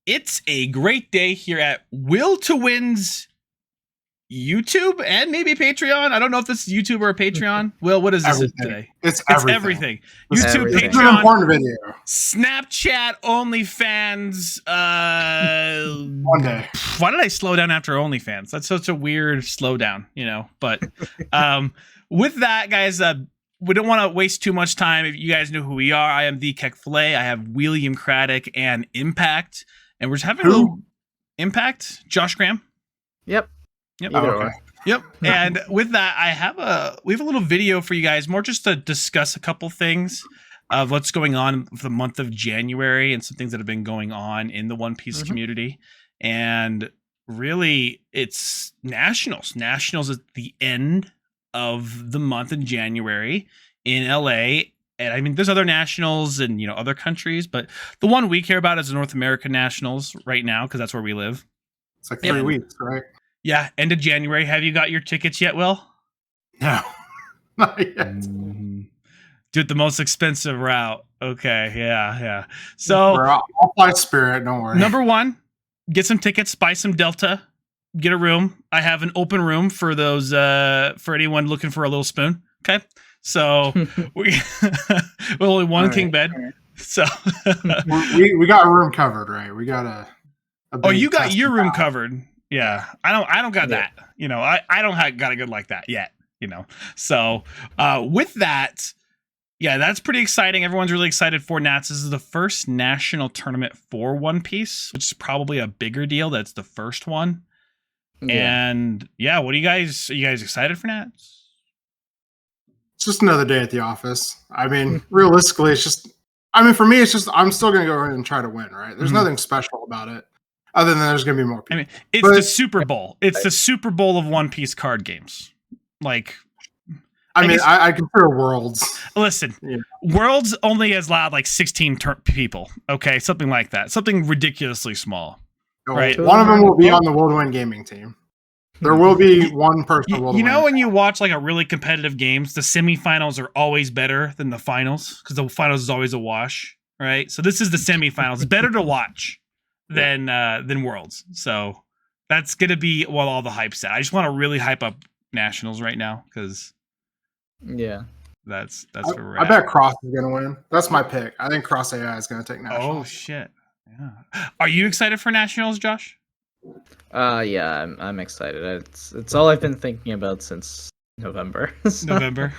It's a great day here at Will to Win's YouTube and maybe Patreon. I don't know if this is YouTube or a Patreon. Will, what is this today? It's everything. YouTube, everything. Patreon, It's an important video. Snapchat, OnlyFans. One day. Why did I slow down after OnlyFans? That's such a weird slowdown, you know. But with that, guys, we don't want to waste too much time. If you guys know who we are, I am the Keck Filet. I have William Craddock and Impact, and we're just having a little Impact. Josh Graham. Yep. Either way. Yep. And with that, we have a little video for you guys, more just to discuss a couple things of what's going on for the month of January and some things that have been going on in the One Piece community. And really, it's Nationals. Nationals at the end of the month in January in LA. And I mean, there's other nationals and, you know, other countries, but the one we care about is the North American Nationals right now, because that's where we live. It's like 3 weeks, right? Yeah, end of January. Have you got your tickets yet, Will? No, not yet. Do it the most expensive route. Okay, yeah. So I'll fly Spirit. Don't worry. Number one, get some tickets, buy some Delta, get a room. I have an open room for those for anyone looking for a little spoon. Okay, so we only one king bed. Right. So we got a room covered, right? We got a oh, you got your room covered. Yeah, I don't got that. You know, I don't got a good like that yet. You know, so with that, yeah, that's pretty exciting. Everyone's really excited for Nats. This is the first national tournament for One Piece, which is probably a bigger deal. That's the first one. Yeah. And yeah, what are you guys excited for Nats? It's just another day at the office. I mean, realistically, it's just. I mean, for me, it's just I'm still going to go in and try to win. Right? There's nothing special about it. Other than there's going to be more people. I mean, it's the Super Bowl. It's the Super Bowl of One Piece card games. Like, I consider Worlds. Listen, Worlds only has allowed like 16 people. Okay, something like that. Something ridiculously small. Right. One of them will be on the World Win Gaming team. There will be one person. You know, when you watch like a really competitive games, the semifinals are always better than the finals because the finals is always a wash. Right. So this is the semifinals. It's better to watch than Worlds. So that's gonna be what all the hype's at. I just want to really hype up Nationals right now because that's where we're at. I bet Cross is gonna win. That's my pick. I think Cross AI is gonna take Nationals. Oh shit. Yeah. Are you excited for Nationals, Josh? Yeah, I'm excited. It's all I've been thinking about since November. November.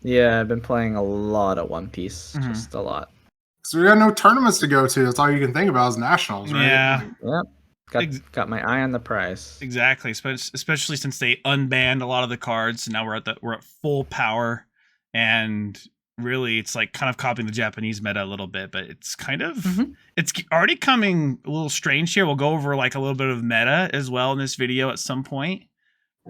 Yeah, I've been playing a lot of One Piece, just a lot. So we got no tournaments to go to. That's all you can think about is Nationals, right? Yeah. Yep. Got my eye on the prize. Exactly. Especially since they unbanned a lot of the cards. And now we're at full power, and really it's like kind of copying the Japanese meta a little bit, but it's kind of it's already coming a little strange here. We'll go over like a little bit of meta as well in this video at some point.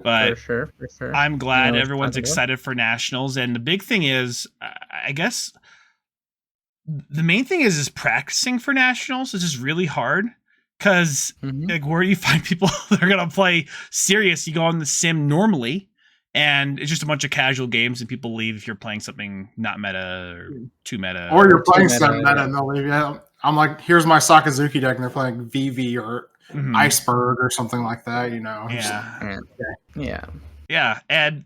But for sure. I'm glad everyone's excited for Nationals. And the big thing is, I guess the main thing is practicing for Nationals is just really hard because like where do you find people that are gonna play serious? You go on the sim normally, and it's just a bunch of casual games, and people leave if you're playing something not meta or too meta, or you're playing some meta and they'll leave you. I'm like, here's my Sakazuki deck, and they're playing VV or Iceberg or something like that. You know? Yeah. And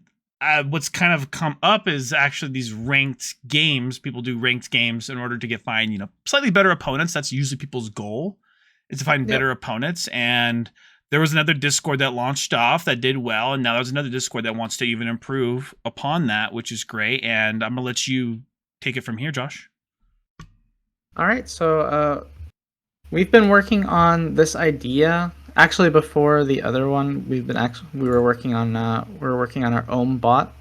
what's kind of come up is actually these ranked games. People do ranked games in order to find slightly better opponents. That's usually people's goal, is to find better opponents. And there was another Discord that launched off that did well, and now there's another Discord that wants to even improve upon that, which is great. And I'm gonna let you take it from here, Josh. All right, so we've been working on this idea. Actually, before the other one, we were working on our own bot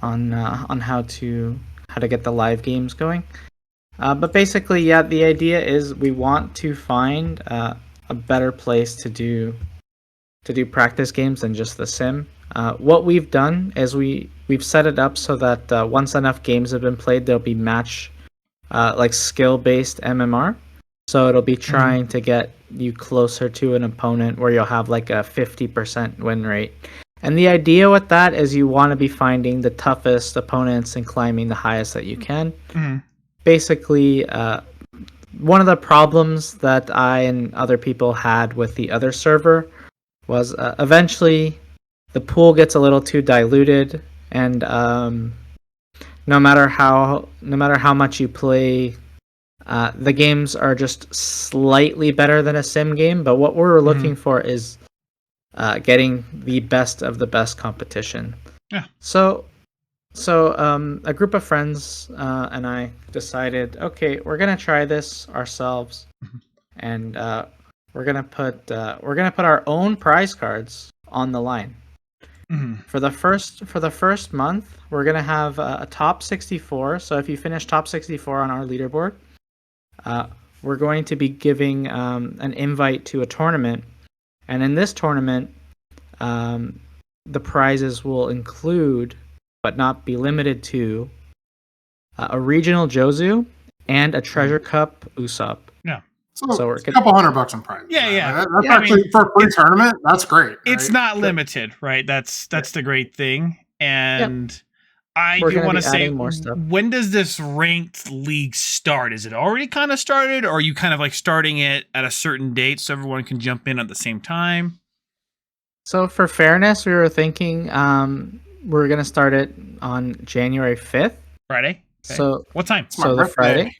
on how to get the live games going. But basically, the idea is we want to find a better place to do practice games than just the sim. What we've done is we've set it up so that once enough games have been played, there'll be match like skill-based MMR. So it'll be trying to get you closer to an opponent where you'll have like a 50% win rate. And the idea with that is you want to be finding the toughest opponents and climbing the highest that you can. Basically, one of the problems that I and other people had with the other server was eventually the pool gets a little too diluted, and no matter how much you play, the games are just slightly better than a sim game. But what we're looking for is getting the best of the best competition. Yeah. So a group of friends and I decided, okay, we're gonna try this ourselves, and we're gonna put our own prize cards on the line. For the first month, we're gonna have a top 64. So if you finish top 64 on our leaderboard, we're going to be giving an invite to a tournament, and in this tournament, the prizes will include, but not be limited to, a regional Jozu and a treasure cup Usopp. Yeah. So it's a couple $100 in prize. Yeah, yeah. Like, that's actually for a free tournament. That's great. It's right? not limited, right? That's the great thing. And I We're do gonna want be to say, adding more stuff. when does this ranked league start? Is it already kind of started, or are you kind of like starting it at a certain date so everyone can jump in at the same time? So for fairness, we were thinking we're gonna start it on January 5th. Friday? Okay. So what time? It's my so the birthday. Friday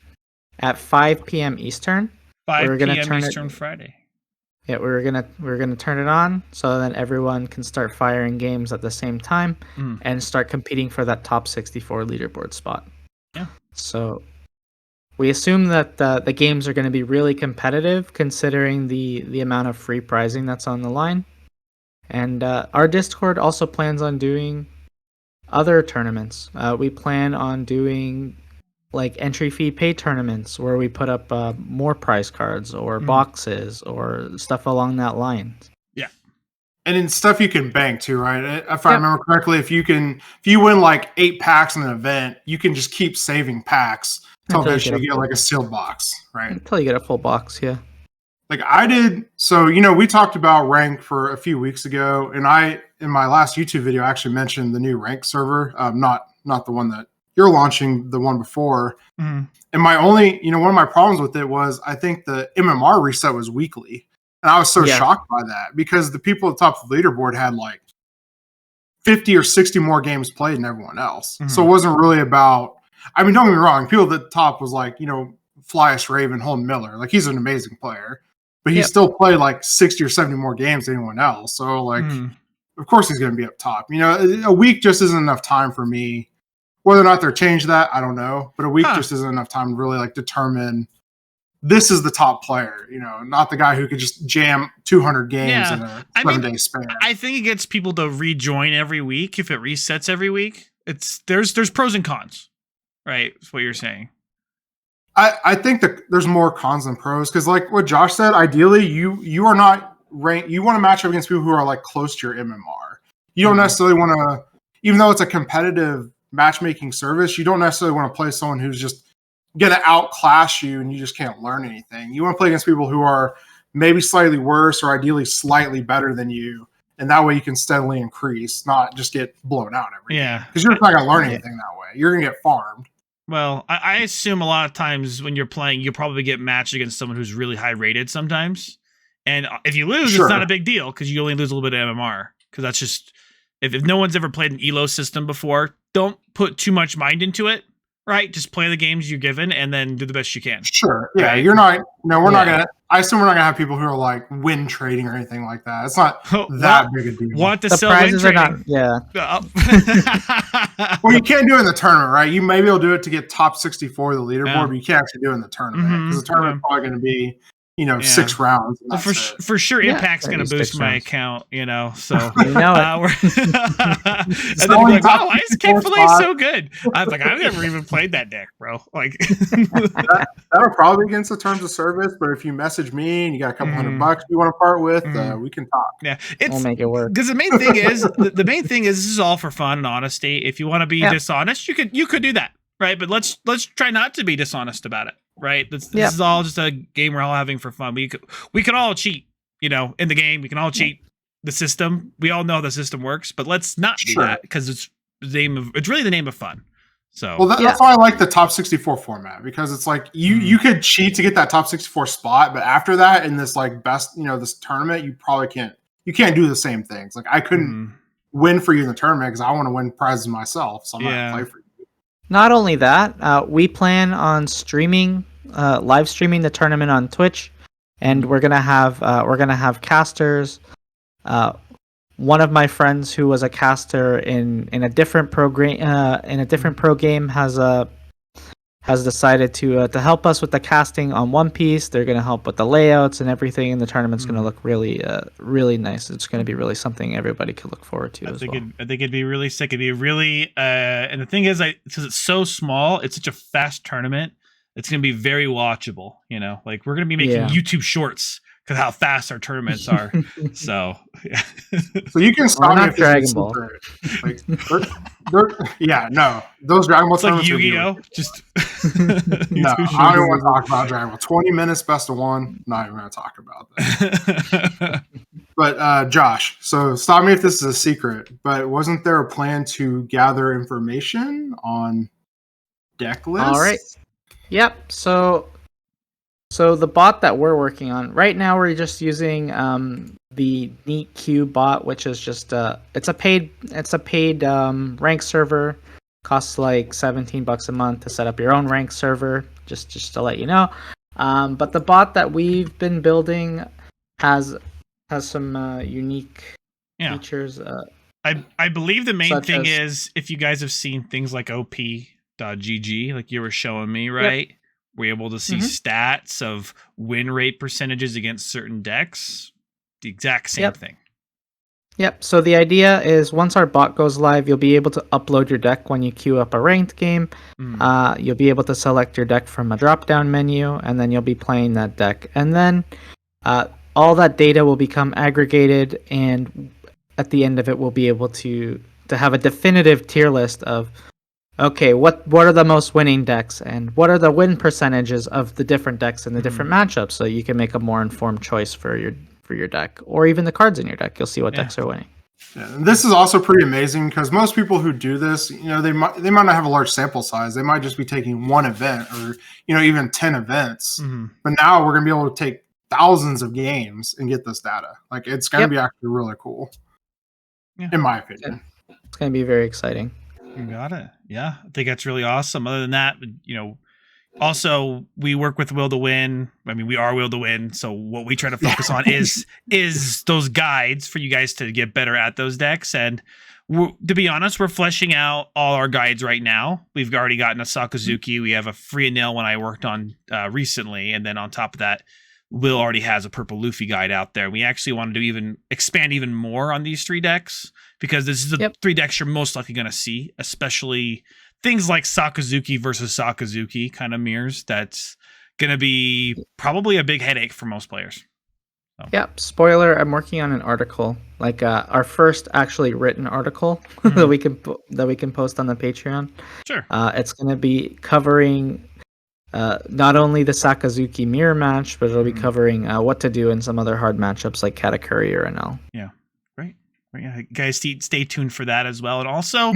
at 5 p.m. Eastern. 5 we're gonna p.m. turn it- Eastern Friday. Yeah, we're gonna turn it on so then everyone can start firing games at the same time and start competing for that top 64 leaderboard spot. Yeah. So we assume that the games are going to be really competitive, considering the amount of free prizing that's on the line. And our Discord also plans on doing other tournaments. We plan on doing like entry fee pay tournaments where we put up more prize cards or boxes or stuff along that line. Yeah. And in stuff you can bank too, right? If I remember correctly, if you win like 8 packs in an event, you can just keep saving packs until eventually you get like a sealed box, right? Until you get a full box, yeah. Like I did. So, we talked about rank for a few weeks ago, and in my last YouTube video, I actually mentioned the new rank server, not the one that you're launching, the one before. And my only, one of my problems with it was I think the MMR reset was weekly. And I was so shocked by that because the people at the top of the leaderboard had like 50 or 60 more games played than everyone else. So it wasn't really about, don't get me wrong, people at the top was like, Flyest Raven, Holden Miller. Like he's an amazing player, but he still played like 60 or 70 more games than anyone else. So like, of course he's going to be up top. A week just isn't enough time for me. Whether or not they're changed that, I don't know. But a week just isn't enough time to really like determine this is the top player, not the guy who could just jam 200 games in a 7-day span. I think it gets people to rejoin every week if it resets every week. There's pros and cons, right? That's what you're saying. I think that there's more cons than pros because, like what Josh said, ideally you are not ranked. You want to match up against people who are like close to your MMR. You don't necessarily want to, even though it's a competitive matchmaking service, you don't necessarily want to play someone who's just going to outclass you and you just can't learn anything. You want to play against people who are maybe slightly worse or ideally slightly better than you, and that way you can steadily increase, not just get blown out every game. Because you're just not going to learn anything that way. You're going to get farmed. Well, I assume a lot of times when you're playing, you'll probably get matched against someone who's really high rated sometimes. And if you lose, it's not a big deal because you only lose a little bit of MMR. Because that's just, if no one's ever played an ELO system before, don't put too much mind into it, right? Just play the games you're given and then do the best you can. Sure. Yeah, right? You're not, we're not going to, I assume we're not going to have people who are like win trading or anything like that. It's not that big a deal. Want to the sell prizes win are trading. Well, you can't do it in the tournament, right? You maybe will do it to get top 64 of the leaderboard, but you can't actually do it in the tournament because the tournament's probably going to be, 6 rounds. Well, for sure, Impact's going to boost my account, so you know it. and then be like, wow, why is Kick-Fil-A so good? I was like, I've never even played that deck, bro. Like that'll probably be against the terms of service, but if you message me and you got a couple $100 you want to part with, we can talk. Yeah, we'll make it work. Because the main thing is, this is all for fun and honesty. If you want to be dishonest, you could do that, right? But let's try not to be dishonest about it. Right, this is all just a game we're all having for fun. We can all cheat, in the game. We can all cheat the system. We all know how the system works, but let's not do that because it's really the name of fun. So Well, that's why I like the top 64 format, because it's like you could cheat to get that top 64 spot, but after that, in this like best, this tournament, you probably can't do the same things. Like I couldn't win for you in the tournament because I want to win prizes myself, so I'm not gonna play for you. Not only that, we plan on live streaming the tournament on Twitch, and we're gonna have casters. One of my friends who was a caster in a different pro game has decided to help us with the casting on One Piece. They're going to help with the layouts and everything, and the tournament's going to look really nice. It's going to be really something everybody could look forward to as well. I think it'd be really sick. It'd be really, and the thing is, because it's so small, it's such a fast tournament. It's going to be very watchable. Like we're going to be making YouTube shorts because how fast our tournaments are. So, yeah. So you can stop me if Dragon Ball. Like, those Dragon Ball it's like Yu-Gi-Oh. Just no, I don't want to talk about Dragon Ball. 20 minutes, best of one. Not even going to talk about that. But Josh, so stop me if this is a secret. But wasn't there a plan to gather information on deck lists? All right. Yep. So the bot that we're working on right now, we're just using the Neat Q bot, which is just it's a paid rank server. Costs like $17 a month to set up your own rank server. Just to let you know. But the bot that we've been building has some unique features. I believe the main thing is if you guys have seen things like op.gg, like you were showing me, right? Yep. We're able to see stats of win rate percentages against certain decks. The exact same thing. Yep. So the idea is once our bot goes live, you'll be able to upload your deck when you queue up a ranked game. You'll be able to select your deck from a drop-down menu, and then you'll be playing that deck. And then all that data will become aggregated, and at the end of it, we'll be able to have a definitive tier list of okay, what are the most winning decks, and what are the win percentages of the different decks in the different matchups, so you can make a more informed choice for your deck, or even the cards in your deck. You'll see what decks are winning. Yeah, this is also pretty amazing because most people who do this, they might not have a large sample size. They might just be taking one event or even 10 events. But now we're gonna be able to take thousands of games and get this data. Like it's gonna be actually really cool, in my opinion. It's gonna be very exciting. You got it. Yeah, I think that's really awesome. Other than that, also we work with Will to Win. I mean, we are Will to Win. So what we try to focus on is those guides for you guys to get better at those decks. And to be honest, we're fleshing out all our guides right now. We've already gotten a Sakazuki. We have a free nail one I worked on recently, and then on top of that, Will already has a purple Luffy guide out there. We actually wanted to expand even more on these 3 decks because this is the 3 decks you're most likely going to see, especially things like Sakazuki versus Sakazuki kind of mirrors. That's going to be probably a big headache for most players. So. Yep. Spoiler, I'm working on an article, like our first actually written article that we can post on the Patreon. Sure. It's going to be covering not only the Sakazuki mirror match, but it'll be covering what to do in some other hard matchups like Katakuri or NL. Yeah, great. Yeah, guys, stay tuned for that as well. And also,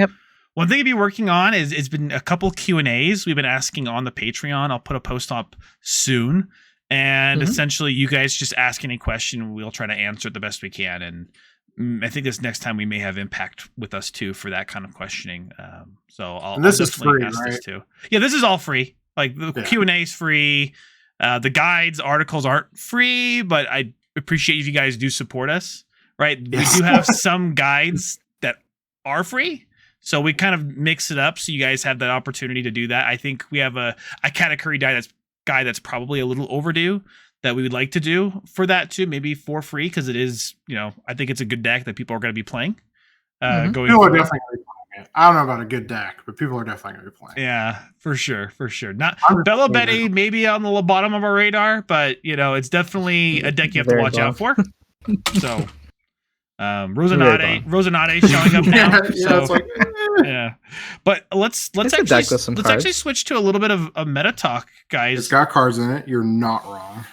one thing to be working on is it's been a couple Q&As we've been asking on the Patreon. I'll put a post up soon, and essentially, you guys just ask any question, we'll try to answer it the best we can. And I think this next time we may have Impact with us too for that kind of questioning. So I'll definitely ask this too. Yeah, this is all free. Like the Q&A is free. The guides, articles aren't free, but I appreciate if you guys do support us, right? Yes. We do have some guides that are free. So we kind of mix it up so you guys have that opportunity to do that. I think we have a Katakuri guide that's probably a little overdue that we would like to do for that too, maybe for free, because it is, I think it's a good deck that people are going to be playing. Going forward. I don't know about a good deck, but people are definitely going to be playing. Yeah, for sure. Not Bella Betty, maybe on the bottom of our radar, but it's definitely a deck you have to watch out for. So, Rosanade showing up now. Yeah. But let's actually switch to a little bit of a meta talk, guys. It's got cards in it. You're not wrong.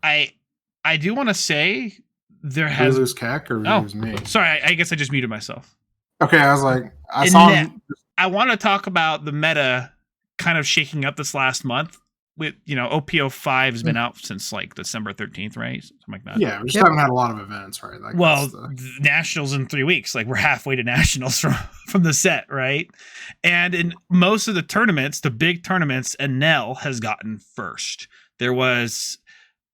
I do want to say there has. Did we lose Keck or did we lose me? Sorry, I guess I just muted myself. Okay, I was like, I saw him I want to talk about the meta kind of shaking up this last month. With OPO5 has been out since like December 13th, right? Something like that. Yeah, we just haven't had a lot of events, right? Like, well, Nationals in 3 weeks. Like we're halfway to Nationals from the set, right? And in most of the tournaments, the big tournaments, Enel has gotten first. There was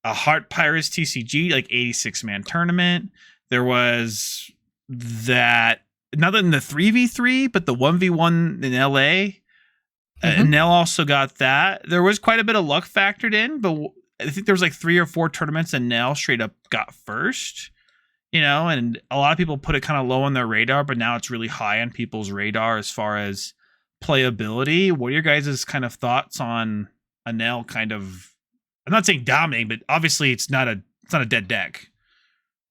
a Heart Pirates TCG, like 86-man tournament. There was that, not in the 3v3, but the 1v1 in LA. Nell also got that. There was quite a bit of luck factored in, but I think there was like 3 or 4 tournaments and Nell straight up got first, and a lot of people put it kind of low on their radar, but now it's really high on people's radar as far as playability. What are your guys' kind of thoughts on a Nell kind of, I'm not saying dominating, but obviously it's not a dead deck,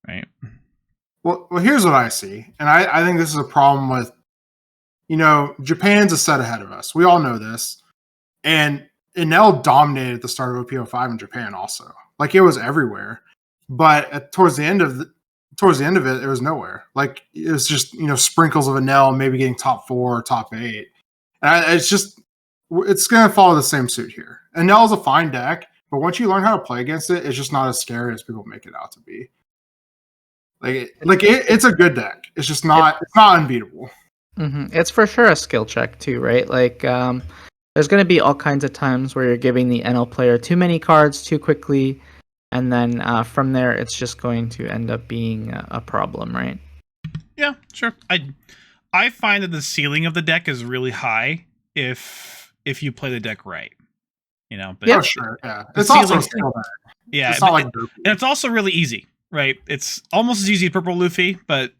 right? Well, here's what I see. And I think this is a problem with, Japan's a set ahead of us. We all know this. And Enel dominated at the start of OPO5 in Japan also. Like it was everywhere. But towards the end of it, it was nowhere. Like it was just, sprinkles of Enel, maybe getting top 4 or top 8. And it's going to follow the same suit here. Enel is a fine deck, but once you learn how to play against it, it's just not as scary as people make it out to be. It's a good deck. It's just not unbeatable. It's for sure a skill check too, right? Like, there's going to be all kinds of times where you're giving the NL player too many cards too quickly, and then from there, it's just going to end up being a problem, right? Yeah, sure. I find that the ceiling of the deck is really high if you play the deck right, But yeah, sure. Yeah, it's also a skill deck. Yeah, and it's also really easy, right? It's almost as easy as Purple Luffy, but.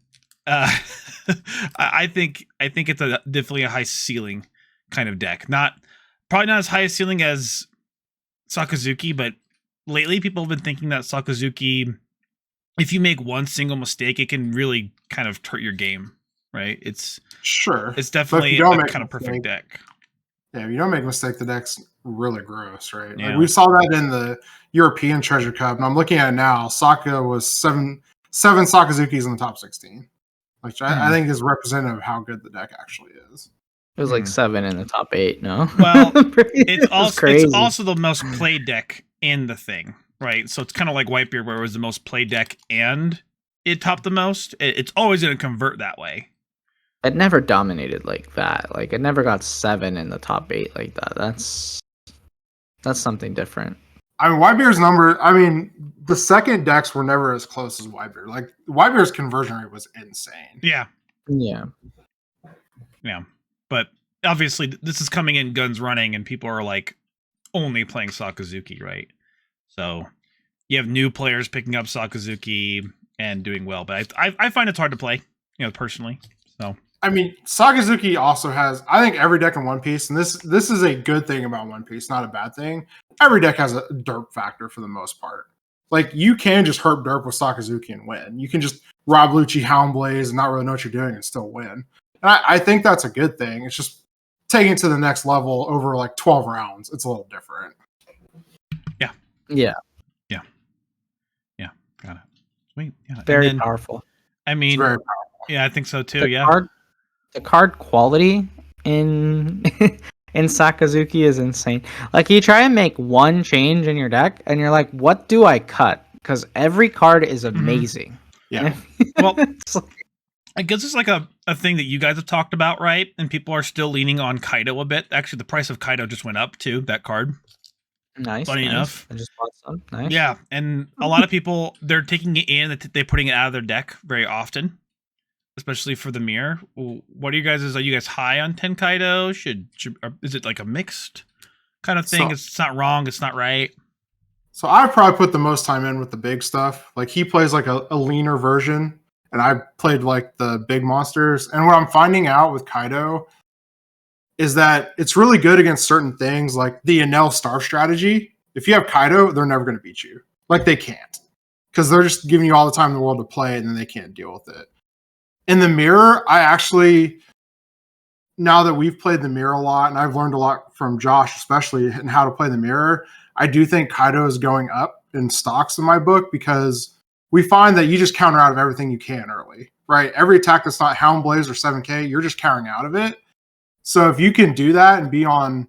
I think it's definitely a high ceiling kind of deck. Probably not as high a ceiling as Sakazuki, but lately people have been thinking that Sakazuki, if you make one single mistake, it can really kind of hurt your game, right? It's definitely a kind of perfect deck. Yeah, if you don't make a mistake, the deck's really gross, right? Yeah. Like we saw that in the European Treasure Cup, and I'm looking at it now. Saka was seven Sakazukis in the top 16. Which I think is representative of how good the deck actually is. It was like 7 in the top 8, no? Well, it's also the most played deck in the thing, right? So it's kind of like Whitebeard, where it was the most played deck and it topped the most. It's always going to convert that way. It never dominated like that. Like it never got 7 in the top 8 like that. That's something different. I mean, Whitebeard's number. I mean, the second decks were never as close as Whitebeard. Like Whitebeard's conversion rate was insane. Yeah. But obviously, this is coming in guns running, and people are like only playing Sakazuki, right? So you have new players picking up Sakazuki and doing well. But I find it's hard to play, personally. So. I mean, Sakazuki also has, I think, every deck in One Piece, and this is a good thing about One Piece, not a bad thing. Every deck has a derp factor for the most part. Like, you can just herp derp with Sakazuki and win. You can just Rob Lucci, Houndblaze, and not really know what you're doing and still win. And I think that's a good thing. It's just taking it to the next level over like 12 rounds. It's a little different. Yeah. Got it. Sweet. Yeah. Very powerful. I mean, It's very powerful. Yeah, I think so too. The card quality in Sakazuki is insane. Like you try and make one change in your deck, and you're like, "What do I cut?" Because every card is amazing. Yeah. Well, I guess it's like a thing that you guys have talked about, right? And people are still leaning on Kaido a bit. Actually, the price of Kaido just went up too. That card. Nice. Funny enough. I just bought some. Nice. Yeah, and a lot of people, they're taking it in, they're putting it out of their deck very often. Especially for the mirror. What are you guys? Are you guys high on Tenkaido? Is it like a mixed kind of thing? It's not wrong. It's not right. So I probably put the most time in with the big stuff. Like he plays like a leaner version, and I played like the big monsters. And what I'm finding out with Kaido is that it's really good against certain things, like the Enel Star strategy. If you have Kaido, they're never going to beat you. Like they can't, because they're just giving you all the time in the world to play it, and then they can't deal with it. In the mirror, I actually, now that we've played the mirror a lot, and I've learned a lot from Josh, especially in how to play the mirror, I do think Kaido is going up in stocks in my book because we find that you just counter out of everything you can early, right? Every attack that's not Houndblaze or 7K, you're just countering out of it. So if you can do that and be on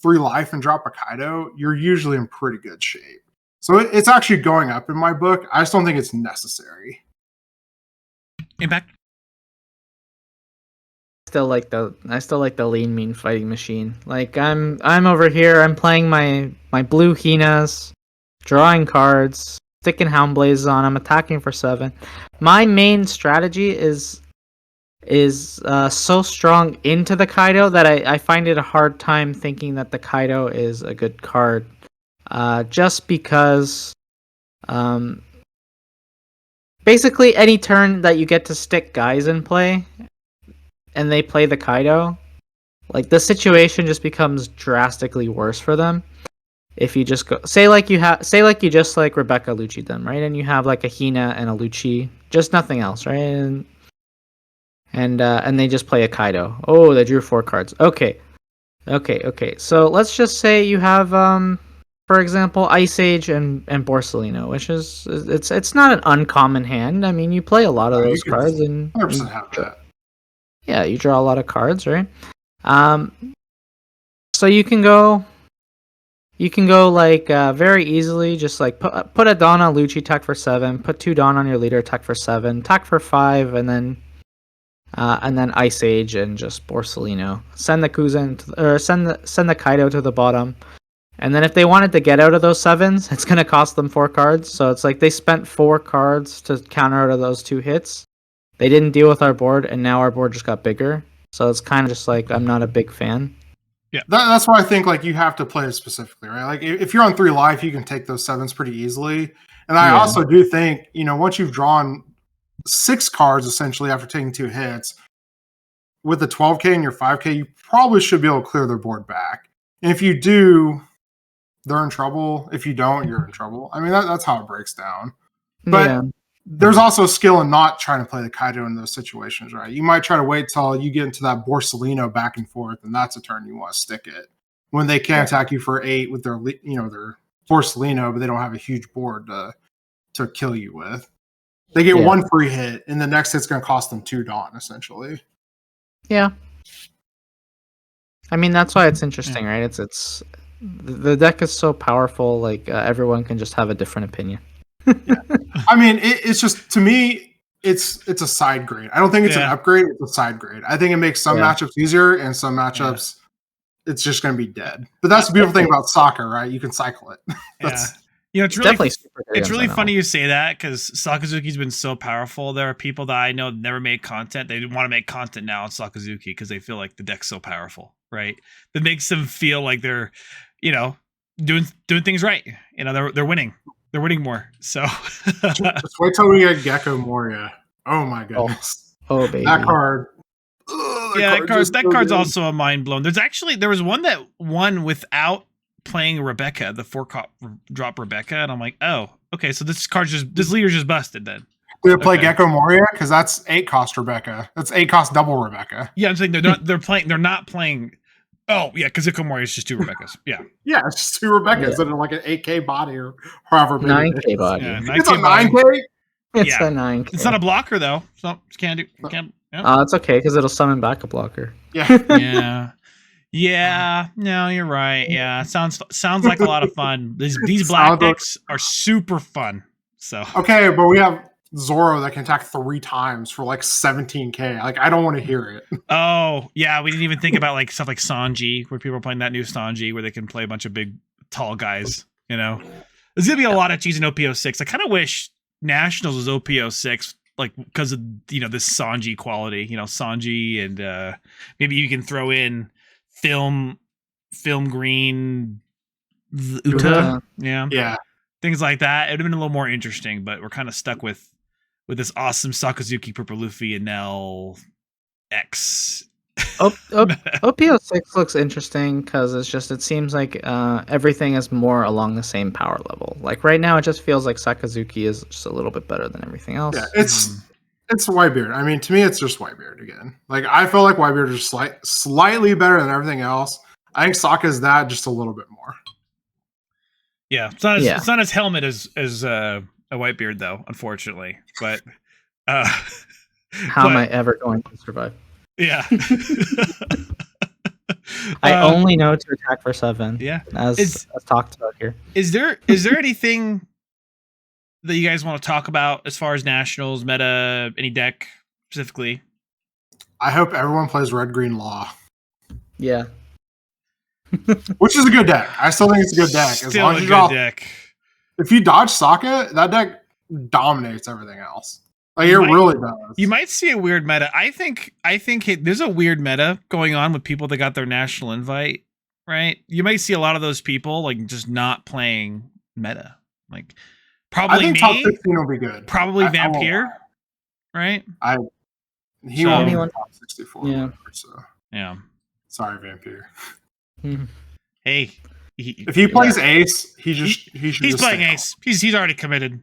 3 life and drop a Kaido, you're usually in pretty good shape. So it's actually going up in my book. I just don't think it's necessary. Impact. I still like the lean mean fighting machine. Like I'm over here, I'm playing my blue Hinas, drawing cards, sticking Hound Blazes on, I'm attacking for 7. My main strategy is so strong into the Kaido that I find it a hard time thinking that the Kaido is a good card. Just because basically any turn that you get to stick guys in play and they play the Kaido, like the situation just becomes drastically worse for them. If you just go say like you just like Rebecca Lucci them, right? And you have like a Hina and a Lucci, just nothing else, right? And they just play a Kaido. Oh, they drew 4 cards. Okay. So let's just say you have for example, Ice Age and Borsellino, which is it's not an uncommon hand. I mean, you play a lot of those cards and 100% have that. Yeah, you draw a lot of cards, right? So you can go like very easily, just like put a Dawn on Lucci, attack for 7, put 2 Dawn on your leader, attack for 7, attack for 5, and then Ice Age and just Borsellino. Send the Kuzen or send the Kaido to the bottom. And then if they wanted to get out of those 7s, it's gonna cost them 4 cards. So it's like they spent 4 cards to counter out of those 2 hits. They didn't deal with our board, and now our board just got bigger. So it's kind of just like I'm not a big fan. Yeah, that's why I think like you have to play it specifically, right? Like if you're on 3 life, you can take those 7s pretty easily. And I also do think, once you've drawn 6 cards essentially after taking 2 hits, with the 12K and your 5K, you probably should be able to clear their board back. And if you do, they're in trouble. If you don't, you're in trouble. I mean, that's how it breaks down. But there's also skill in not trying to play the Kaido in those situations, right? You might try to wait till you get into that Borsellino back and forth, and that's a turn you want to stick it. When they can attack you for 8 with their Borsellino, but they don't have a huge board to kill you with. They get 1 free hit, and the next hit's going to cost them 2 Dawn, essentially. Yeah. I mean, that's why it's interesting, right? It's the deck is so powerful, like everyone can just have a different opinion. I mean, it's just, to me, it's a side grade. I don't think it's an upgrade. It's a side grade. I think it makes some matchups easier, and some matchups it's just going to be dead. But that's the beautiful thing about soccer, right? You can cycle it. It's really funny you say that, because Sakazuki's been so powerful. There are people that I know never made content. They want to make content now on Sakazuki because they feel like the deck's so powerful, right? That makes them feel like they're, doing things right. They're winning. They're winning more. So just wait till we get Gecko Moria. Oh my goodness. Oh baby. That card. That card's also a mind blown. There was one that won without playing Rebecca, the 4-drop Rebecca, and I'm like, oh, okay, so this leader's just busted then. Do they play Gecko Moria? Because that's 8-cost Rebecca. That's 8-cost double Rebecca. Yeah, I'm saying they're not playing. Oh yeah, because Gecko Moria is just 2 Rebeccas. Yeah. Yeah, it's just 2 Rebeccas that are like an 8K body or however big. 9K body. Yeah, it's a 9K. It's a 9K. It's not a blocker though, so can't. It's okay because it'll summon back a blocker. Yeah. Yeah, no, you're right. Yeah, sounds like a lot of fun. These black decks are super fun. So okay, but we have Zoro that can attack 3 times for like 17K. Like, I don't want to hear it. Oh yeah, we didn't even think about like stuff like Sanji, where people are playing that new Sanji, where they can play a bunch of big, tall guys. There's gonna be a lot of cheese in OP06. I kind of wish Nationals was OP06. Like, because of this Sanji quality, Sanji, and maybe you can throw in film green Uta. Yeah, things like that. It would have been a little more interesting, but we're kind of stuck with this awesome Sakazuki, Purple Luffy, and now X. OP06 looks interesting because it seems like everything is more along the same power level. Like right now, it just feels like Sakazuki is just a little bit better than everything else. Yeah, it's Whitebeard. I mean, to me, it's just Whitebeard again. Like, I feel like Whitebeard is slightly better than everything else. I think Sokka's that just a little bit more. Yeah, it's not as helmet as a Whitebeard though, unfortunately. But how am I ever going to survive? Yeah. I only know to attack for 7. Yeah. As talked about here. Is there anything that you guys want to talk about as far as nationals, meta, any deck specifically? I hope everyone plays Red Green Law, Yeah. which is a good deck. I still think it's a good deck. Still a good deck. If you dodge Sokka, that deck dominates everything else. Like, it really does. You might see a weird meta. I think there's a weird meta going on with people that got their national invite, right? You might see a lot of those people like just not playing meta. Like probably I think me, top 16 will be good. probably Vampire, right? He won't be Anyone- top 64. Yeah. So. Yeah. Sorry, Vampire. Hey, if he plays Ace, he should. He's playing Ace. He's already committed.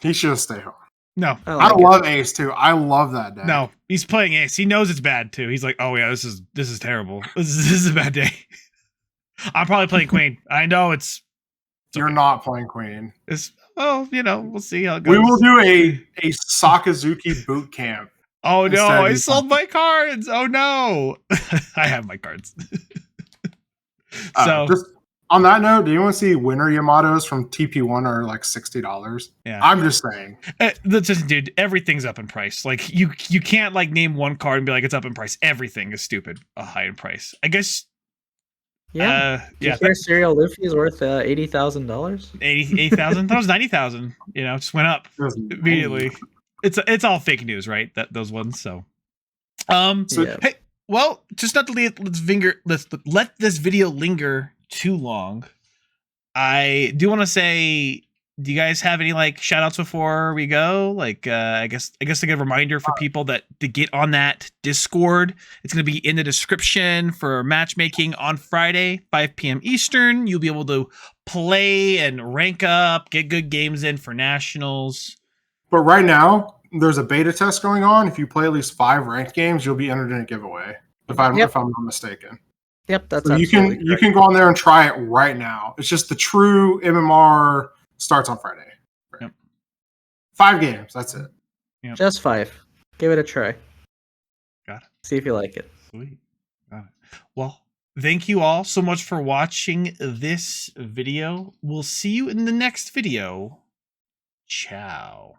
He should stay home. No, I love Ace too. I love that deck. No, he's playing Ace. He knows it's bad too. He's like, oh yeah, this is terrible. This is a bad day. I'm probably playing Queen. I know it's You're okay. not playing Queen. We'll see how it goes. We will do a Sakazuki boot camp. Oh no, I sold my cards. Oh no. I have my cards. So just on that note, do you want to see winner Yamatos from TP1 are like $60? Yeah. I'm just saying. Dude, everything's up in price. Like you can't like name one card and be like it's up in price. Everything is stupid, high in price. I guess. Yeah. Serial Luffy is worth $80,000. 80,000. That was 90,000. You know, just went up immediately. It's all fake news, right? Those ones. So, hey, well, just not to let's let this video linger too long. I do want to say, do you guys have any like shout outs before we go? Like, I guess a good reminder for people that to get on that Discord. It's going to be in the description for matchmaking on Friday, 5 p.m. Eastern. You'll be able to play and rank up, get good games in for nationals. But right now, there's a beta test going on. If you play at least 5 ranked games, you'll be entered in a giveaway. If I'm not mistaken. Yep, that's so you can go on there and try it right now. It's just the true MMR starts on Friday. Right? Yep. 5 games. That's it. Yep. Just 5. Give it a try. Got it. See if you like it. Sweet. Got it. Well, thank you all so much for watching this video. We'll see you in the next video. Ciao.